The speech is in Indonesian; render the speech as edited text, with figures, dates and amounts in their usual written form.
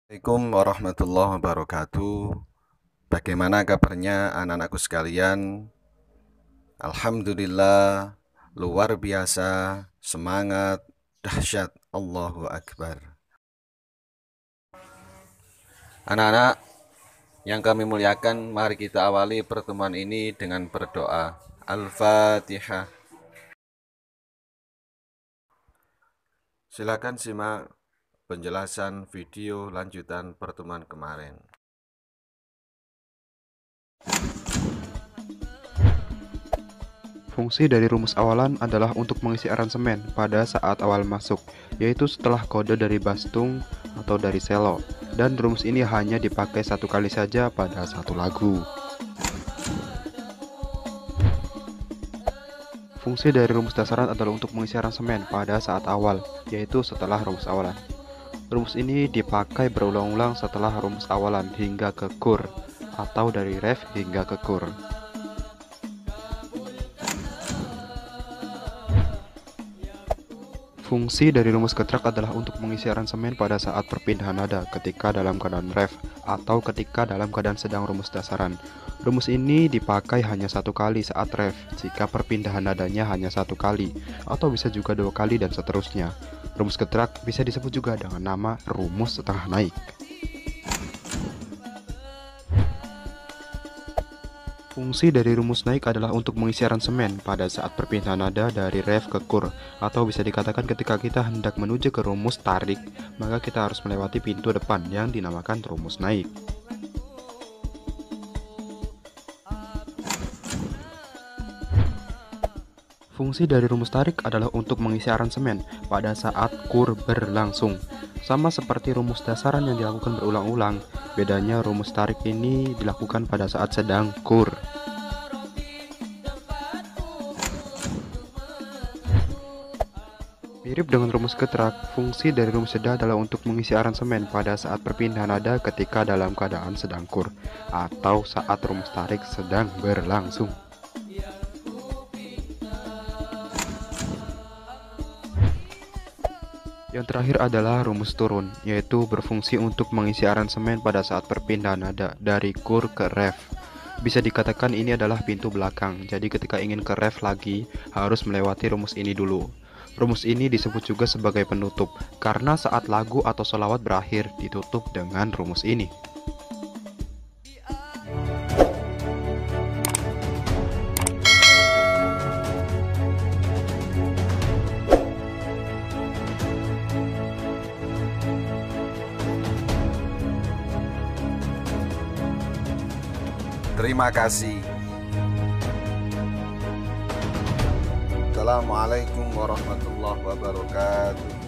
Assalamualaikum warahmatullahi wabarakatuh. Bagaimana kabarnya anak-anakku sekalian? Alhamdulillah, luar biasa, semangat, dahsyat, Allahu Akbar. Anak-anak yang kami muliakan, mari kita awali pertemuan ini dengan berdoa. Al-Fatihah. Silakan simak penjelasan video lanjutan pertemuan kemarin. Fungsi dari rumus awalan adalah untuk mengisi aransemen pada saat awal masuk, yaitu setelah kode dari bastung atau dari selo, dan rumus ini hanya dipakai satu kali saja pada satu lagu. Fungsi dari rumus dasaran adalah untuk mengisi aransemen pada saat awal, yaitu setelah rumus awalan. Rumus ini dipakai berulang-ulang setelah rumus awalan hingga ke kur, atau dari ref hingga ke kur. Fungsi dari rumus getrak adalah untuk mengisi aransemen pada saat perpindahan nada ketika dalam keadaan ref atau ketika dalam keadaan sedang rumus dasaran. Rumus ini dipakai hanya satu kali saat ref jika perpindahan nadanya hanya satu kali, atau bisa juga dua kali dan seterusnya. Rumus getrak bisa disebut juga dengan nama rumus setengah naik. Fungsi dari rumus naik adalah untuk mengisi aransemen pada saat perpindahan nada dari ref ke kur, atau bisa dikatakan ketika kita hendak menuju ke rumus tarik, maka kita harus melewati pintu depan yang dinamakan rumus naik. Fungsi dari rumus tarik adalah untuk mengisi aransemen pada saat kur berlangsung. Sama seperti rumus dasaran yang dilakukan berulang-ulang, bedanya rumus tarik ini dilakukan pada saat sedang kur. Mirip dengan rumus getrak, fungsi dari rumus seda adalah untuk mengisi aransemen pada saat perpindahan nada ketika dalam keadaan sedang kur, atau saat rumus tarik sedang berlangsung. Yang terakhir adalah rumus turun, yaitu berfungsi untuk mengisi aransemen pada saat perpindahan nada dari kur ke ref. Bisa dikatakan ini adalah pintu belakang, jadi ketika ingin ke ref lagi, harus melewati rumus ini dulu. Rumus ini disebut juga sebagai penutup, karena saat lagu atau sholawat berakhir ditutup dengan rumus ini. Terima kasih. Assalamualaikum warahmatullahi wabarakatuh.